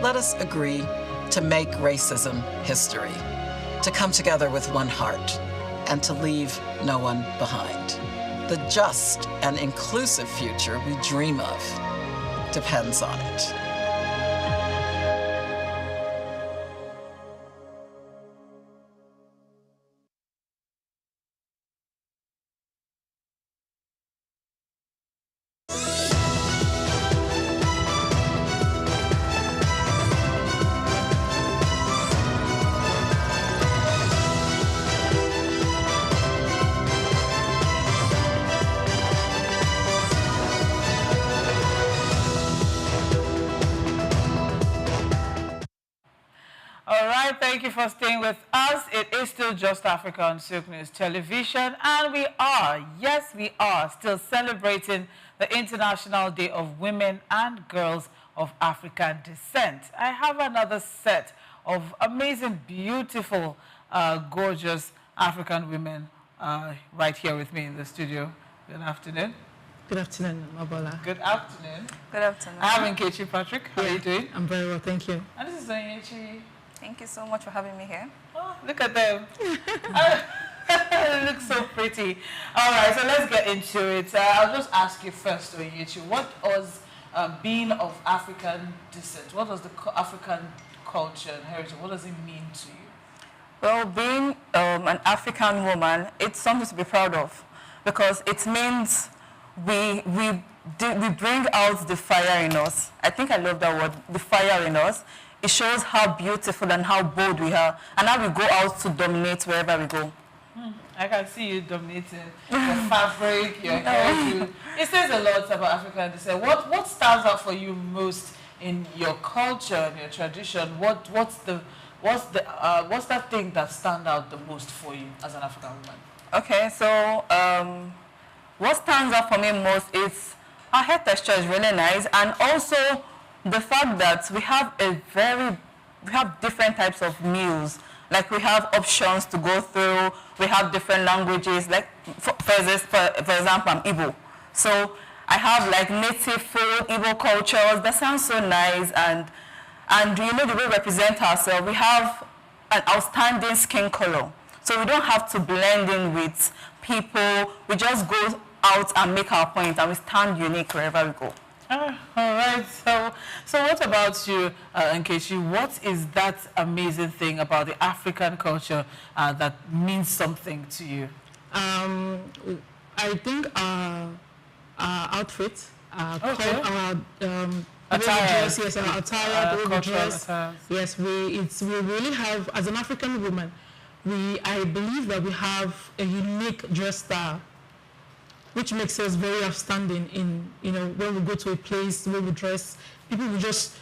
let us agree to make racism history, to come together with one heart, and to leave no one behind. The just and inclusive future we dream of depends on it. All right, thank you for staying with us. It is still Just Africa on SOUQ News Television, and we are, yes, we are still celebrating the International Day of Women and Girls of African Descent. I have another set of amazing, beautiful, gorgeous African women right here with me in the studio. Good afternoon. Good afternoon, Mabola. Good afternoon. Good afternoon. I have Nkechi Patrick. How are you doing? I'm very well, thank you. And this is Onyechi. Thank you so much for having me here. Oh, look at them. They look so pretty. All right, so let's get into it. I'll just ask you first, Onyechi, what was being of African descent? What was the African culture and heritage? What does it mean to you? Well, being an African woman, it's something to be proud of because it means we bring out the fire in us. I think I love that word, the fire in us. It shows how beautiful and how bold we are and how we go out to dominate wherever we go. I can see you dominating your fabric, your hair. It says a lot about African descent. What stands out for you most in your culture and your tradition? What's that thing that stands out the most for you as an African woman? Okay, so what stands out for me most is our hair texture is really nice, and also the fact that we have different types of meals Like we have options to go through. We have different languages. Like for example, I'm Igbo. So I have like native food, Igbo cultures. That sounds so nice. And you know, the way we represent ourselves, we have an outstanding skin color. So we don't have to blend in with people. We just go out and make our point, and we stand unique wherever we go. All right. So what about you, Nkechi? What is that amazing thing about the African culture that means something to you? I think our outfit, Okay. our Attire. dress, yes, our attire, the way we cultural dress. attire. Yes, we really have, as an African woman, I believe that we have a unique dress style, which makes us very outstanding in, you know, when we go to a place, the way we dress, people will just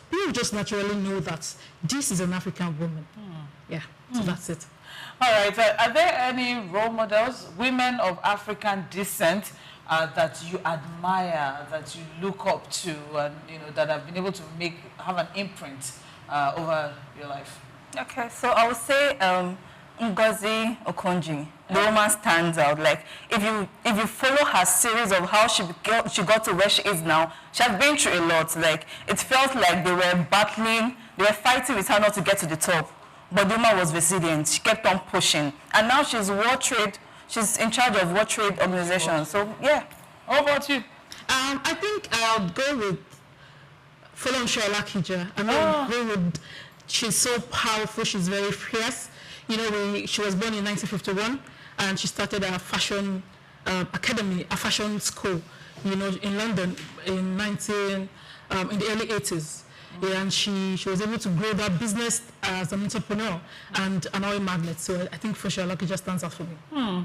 naturally know that this is an African woman. Yeah, so that's it. All right. Are there any role models, women of African descent, that you admire, that you look up to, and you know that have been able to have an imprint over your life? Okay, so I would say Ngozi Okonjo, the woman stands out. Like if you follow her series of how she got to where she is now, she has been through a lot. Like it felt like they were fighting with her not to get to the top. But the woman was resilient. She kept on pushing, and now she's World Trade. She's in charge of World Trade Organization. So yeah. How about you? I think I'll go with Folorunso Olakija. She's so powerful. She's very fierce. You know, she was born in 1951, and she started a fashion academy, a fashion school, you know, in London in the early 80s. Yeah, and she was able to grow that business as an entrepreneur and an oil magnate. So I think Folorunso Olakija stands out for me.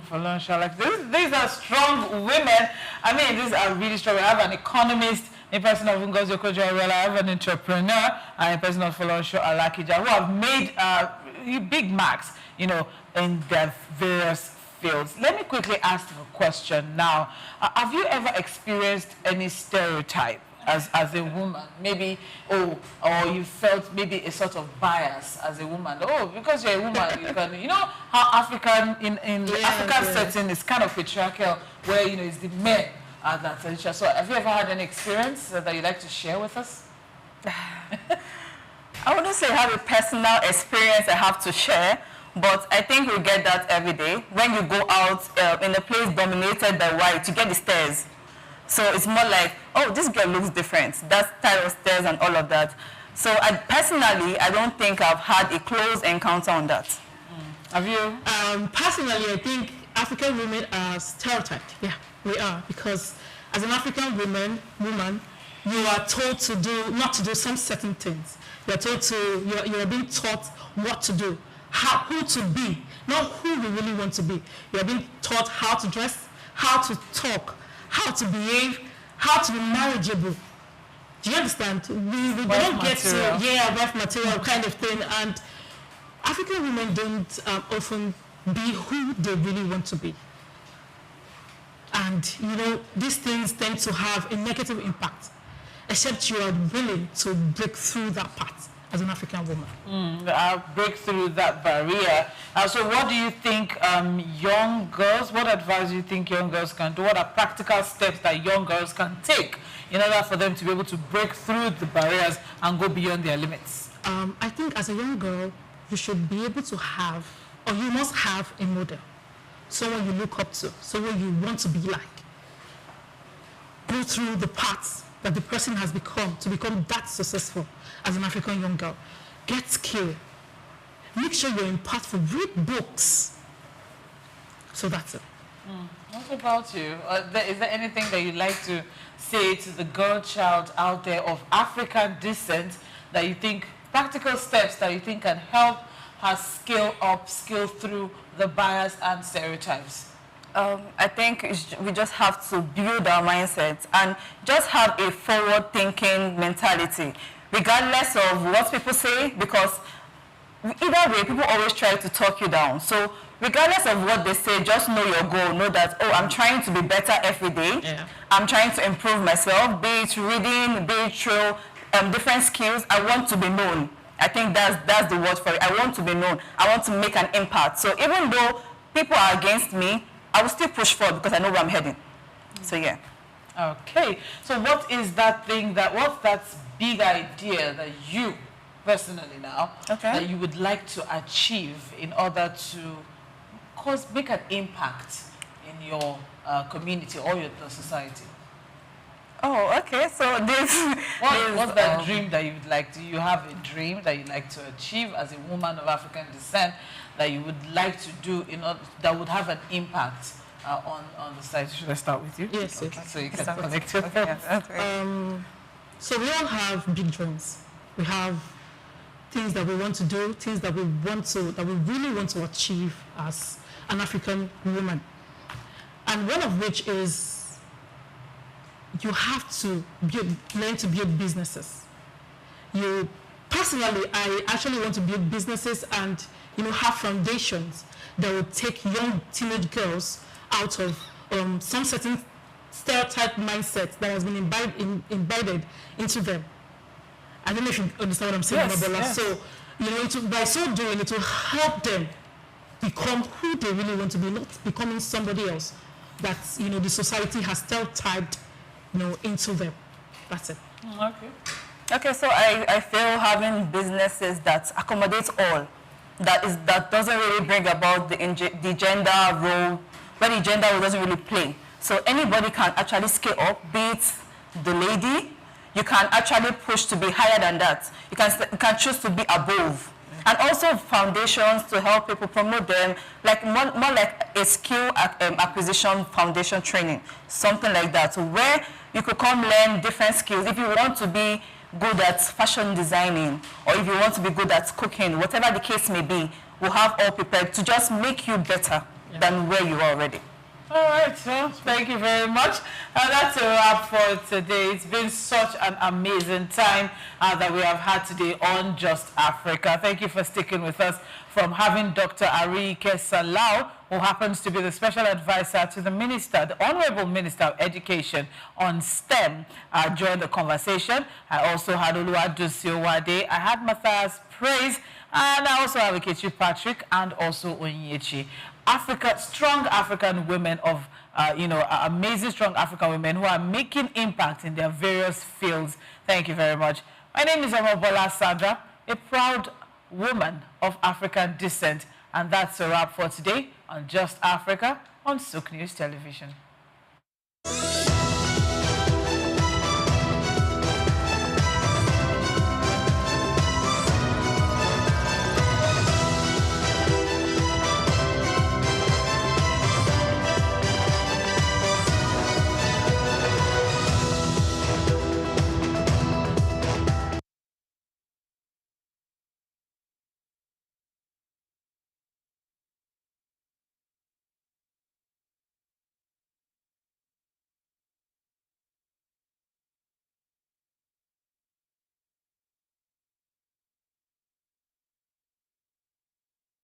Folorunso Olakija. These are strong women. I mean, these are really strong. I have an economist in person of Ngozi Okonjo-Iweala. I have an entrepreneur in person of Folorunso Olakija, who have made big marks, you know, in their various fields. Let me quickly ask you a question now. Have you ever experienced any stereotype as a woman? Maybe, or you felt maybe a sort of bias as a woman? Oh, because you're a woman, you can, you know how African, in the African setting is kind of patriarchal, where, you know, it's the men that are. So have you ever had any experience that you'd like to share with us? I wouldn't say I have a personal experience I have to share, but I think we get that every day. When you go out in a place dominated by white, you get the stares. So it's more like, oh, this girl looks different. That style of stairs and all of that. So I don't think I've had a close encounter on that. Have you? Personally, I think African women are stereotyped. Yeah, we are. Because as an African woman, you are told not to do some certain things. You are being taught what to do, who to be, not who you really want to be. You are being taught how to dress, how to talk, how to behave, how to be marriageable. Do you understand? We don't get to, rough material kind of thing. And African women don't often be who they really want to be. And, you know, these things tend to have a negative impact, except you are willing to break through that path as an African woman. Break through that barrier. So what do you think young girls, what advice do you think young girls can do? What are practical steps that young girls can take in order for them to be able to break through the barriers and go beyond their limits? I think as a young girl, you should be able to have, or you must have a model, someone you look up to, someone you want to be like. Go through the paths that the person has become to become that successful as an African young girl. Get skill. Make sure you're impactful. Read books. So that's it. What about you? Is there anything that you'd like to say to the girl child out there of African descent that you think, practical steps that you think can help her scale through the bias and stereotypes? I think we just have to build our mindset and just have a forward-thinking mentality, regardless of what people say, because either way, people always try to talk you down. So regardless of what they say, just know your goal. Know that, oh, I'm trying to be better every day. Yeah. I'm trying to improve myself, be it reading, be it through different skills. I want to be known. I think that's the word for it. I want to be known. I want to make an impact. So even though people are against me, I will still push forward because I know where I'm heading. So yeah. Okay. So what is that thing what's that big idea that you personally now that you would like to achieve in order to make an impact in your community or the society? Oh, okay. So what's that dream that you would like to? You have a dream that you'd like to achieve as a woman of African descent that you would like to do that would have an impact on the site. Should I start with you? Yes. Okay. So you can connect it. So we all have big dreams. We have things that we want to do, things that we really want to achieve as an African woman. And one of which is you have to learn to build businesses. Personally, I actually want to build businesses and have foundations that will take young teenage girls out of some certain stereotype mindset that has been embedded into them. I don't know if you understand what I'm saying, Bola. Yes. So, by so doing, it will help them become who they really want to be, not becoming somebody else that the society has stereotyped into them. That's it. Okay, so I feel having businesses that accommodate all, that doesn't really bring about the gender role, where the gender role doesn't really play. So anybody can actually scale up, be it the lady, you can actually push to be higher than that. You can choose to be above. And also foundations to help people promote them, like more like a skill acquisition foundation training, something like that, where you could come learn different skills. If you want to be good at fashion designing, or if you want to be good at cooking, whatever the case may be, we'll have all prepared to just make you better than where you are already. All right, well, thank you very much. That's a wrap for today. It's been such an amazing time that we have had today on Just Africa. Thank you for sticking with us, from having Dr. Arike Salau, who happens to be the special advisor to the Minister, the Honorable Minister of Education on STEM, join the conversation. I also had Oluwadusi Owade, I had Matthias Praise, and I also have Ikechi Patrick and also Onyechi. Strong African women of, amazing strong African women who are making impact in their various fields. Thank you very much. My name is Omobola Sandra, a proud woman of African descent. And that's a wrap for today on Just Africa on SOUQ News Television.